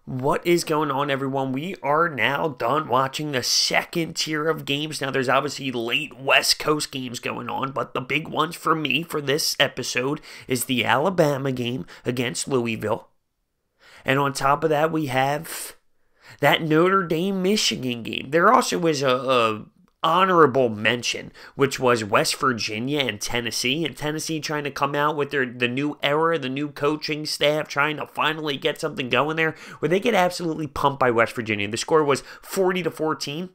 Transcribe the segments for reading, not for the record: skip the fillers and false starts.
What is going on, everyone? We are now done watching the second tier of games. Now, there's obviously late West Coast games going on, but the big ones for me for this episode is the Alabama game against Louisville. And on top of that, we have that Notre Dame-Michigan game. There also was a honorable mention, which was West Virginia and Tennessee. And Tennessee trying to come out with the new era, the new coaching staff, trying to finally get something going there, where they get absolutely pumped by West Virginia. The score was 40-14.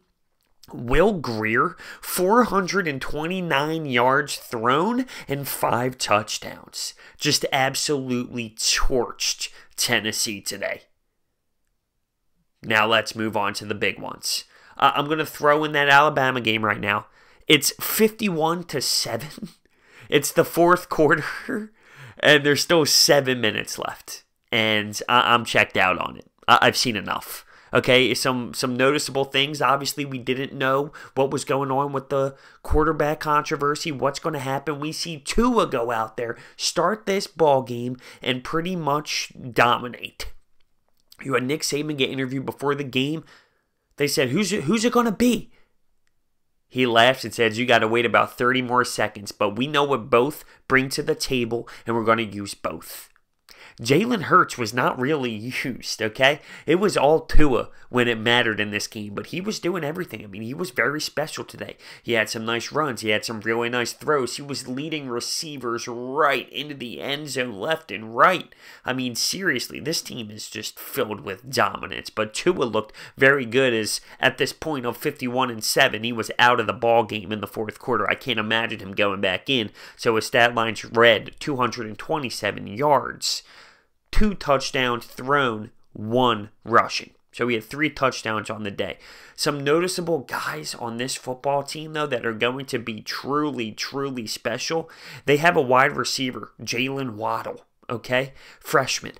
Will Grier, 429 yards thrown and 5 touchdowns. Just absolutely torched Tennessee today. Now let's move on to the big ones. I'm going to throw in that Alabama game right now. It's 51-7. It's the fourth quarter, and there's still 7 minutes left. And I'm checked out on it. I've seen enough. Okay, some noticeable things. Obviously, we didn't know what was going on with the quarterback controversy, what's going to happen. We see Tua go out there, start this ball game, and pretty much dominate. You had Nick Saban get interviewed before the game. They said, who's it going to be? He laughs and says, you got to wait about 30 more seconds, but we know what both bring to the table, and we're going to use both. Jalen Hurts was not really used, okay? It was all Tua when it mattered in this game, but he was doing everything. I mean, he was very special today. He had some nice runs. He had some really nice throws. He was leading receivers right into the end zone left and right. I mean, seriously, this team is just filled with dominance, but Tua looked very good as at this point of 51-7, he was out of the ball game in the fourth quarter. I can't imagine him going back in, so his stat lines read 227 yards. 2 touchdowns thrown, 1 rushing. So we had 3 touchdowns on the day. Some noticeable guys on this football team, though, that are going to be truly, truly special. They have a wide receiver, Jalen Waddle, okay? Freshman.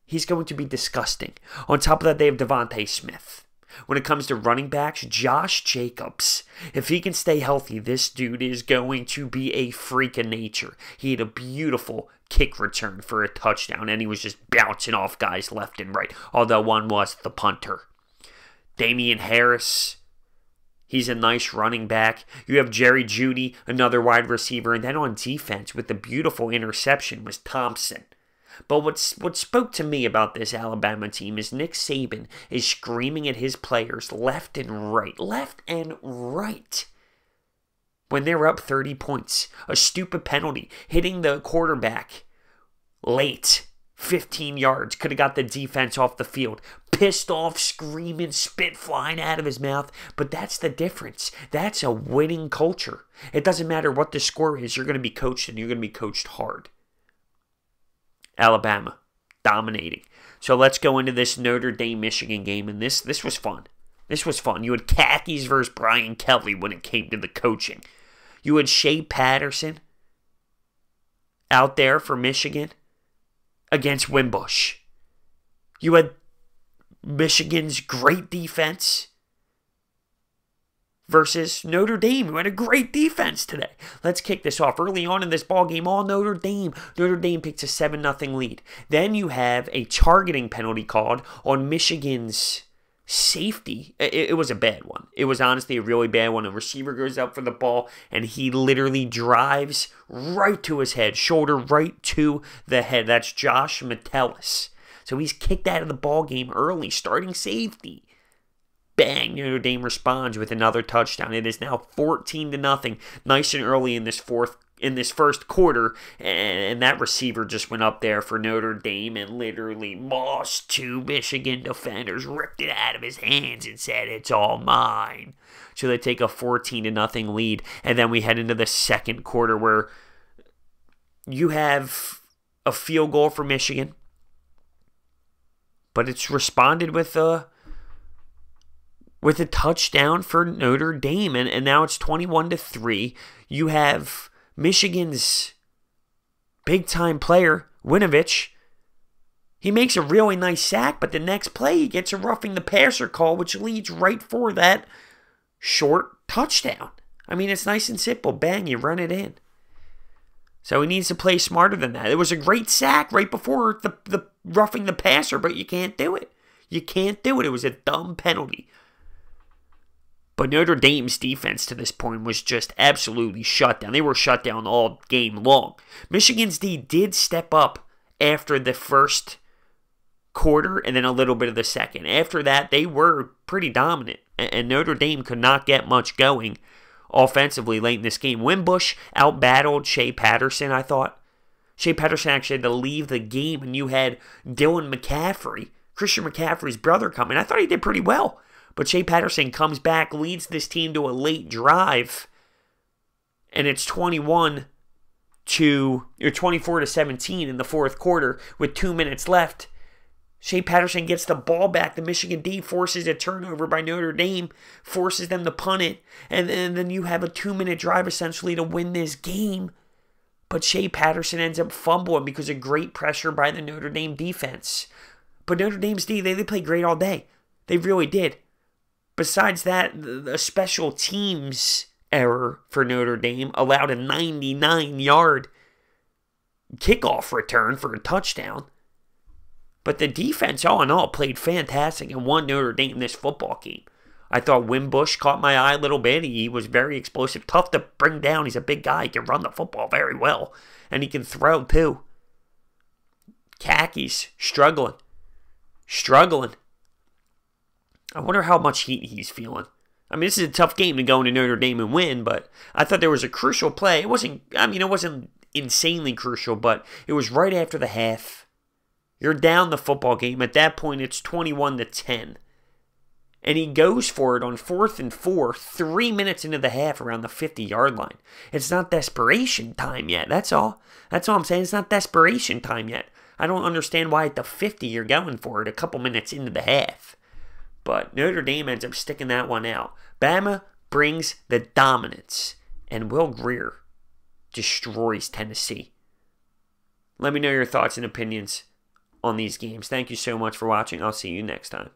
He's going to be disgusting. On top of that, they have Devontae Smith. When it comes to running backs, Josh Jacobs. If he can stay healthy, this dude is going to be a freak of nature. He had a beautiful kick return for a touchdown, and he was just bouncing off guys left and right, although one was the punter. Damian Harris, he's a nice running back. You have Jerry Jeudy, another wide receiver, and then on defense with the beautiful interception was Thompson. But what spoke to me about this Alabama team is Nick Saban is screaming at his players left and right, when they're up 30 points. A stupid penalty, hitting the quarterback late, 15 yards, could have got the defense off the field. Pissed off, screaming, spit flying out of his mouth. But that's the difference. That's a winning culture. It doesn't matter what the score is, you're going to be coached, and you're going to be coached hard. Alabama, dominating. So let's go into this Notre Dame-Michigan game, and this was fun. This was fun. You had khakis versus Brian Kelly when it came to the coaching. You had Shea Patterson out there for Michigan against Wimbush. You had Michigan's great defense versus Notre Dame, who had a great defense today. Let's kick this off. Early on in this ball game, all Notre Dame. Notre Dame picks a 7-0 lead. Then you have a targeting penalty called on Michigan's safety. It was a bad one. It was honestly a really bad one. A receiver goes up for the ball, and he literally drives right to his head, shoulder right to the head. That's Josh Metellus. So he's kicked out of the ball game early, starting safety. Bang, Notre Dame responds with another touchdown. It is now 14-0, nice and early in this first quarter, and that receiver just went up there for Notre Dame and literally mossed 2 Michigan defenders, ripped it out of his hands and said, "It's all mine." So they take a 14-0 lead, and then we head into the second quarter where you have a field goal for Michigan, but it's responded with a touchdown for Notre Dame, and now it's 21-3. You have Michigan's big-time player, Winovich. He makes a really nice sack, but the next play he gets a roughing the passer call, which leads right for that short touchdown. I mean, it's nice and simple. Bang, you run it in. So he needs to play smarter than that. It was a great sack right before the roughing the passer, but you can't do it. You can't do it. It was a dumb penalty. But Notre Dame's defense to this point was just absolutely shut down. They were shut down all game long. Michigan's D did step up after the first quarter and then a little bit of the second. After that, they were pretty dominant, and Notre Dame could not get much going offensively late in this game. Wimbush out-battled Shea Patterson, I thought. Shea Patterson actually had to leave the game, and you had Dylan McCaffrey, Christian McCaffrey's brother, coming. I thought he did pretty well. But Shea Patterson comes back, leads this team to a late drive, and it's 24 to 17 in the fourth quarter with 2 minutes left. Shea Patterson gets the ball back. The Michigan D forces a turnover by Notre Dame, forces them to punt it, and then you have a 2-minute drive essentially to win this game. But Shea Patterson ends up fumbling because of great pressure by the Notre Dame defense. But Notre Dame's D, they played great all day. They really did. Besides that, the special teams error for Notre Dame allowed a 99-yard kickoff return for a touchdown. But the defense, all in all, played fantastic and won Notre Dame this football game. I thought Wimbush caught my eye a little bit. He was very explosive, tough to bring down. He's a big guy. He can run the football very well, and he can throw too. Khakis, struggling. I wonder how much heat he's feeling. I mean, this is a tough game to go into Notre Dame and win, but I thought there was a crucial play. It wasn't insanely crucial, but it was right after the half. You're down the football game. At that point, it's 21-10. And he goes for it on 4th and 4, 3 minutes into the half around the 50-yard line. It's not desperation time yet. That's all. That's all I'm saying. It's not desperation time yet. I don't understand why at the 50 you're going for it a couple minutes into the half. But Notre Dame ends up sticking that one out. Bama brings the dominance. And Will Grier destroys Tennessee. Let me know your thoughts and opinions on these games. Thank you so much for watching. I'll see you next time.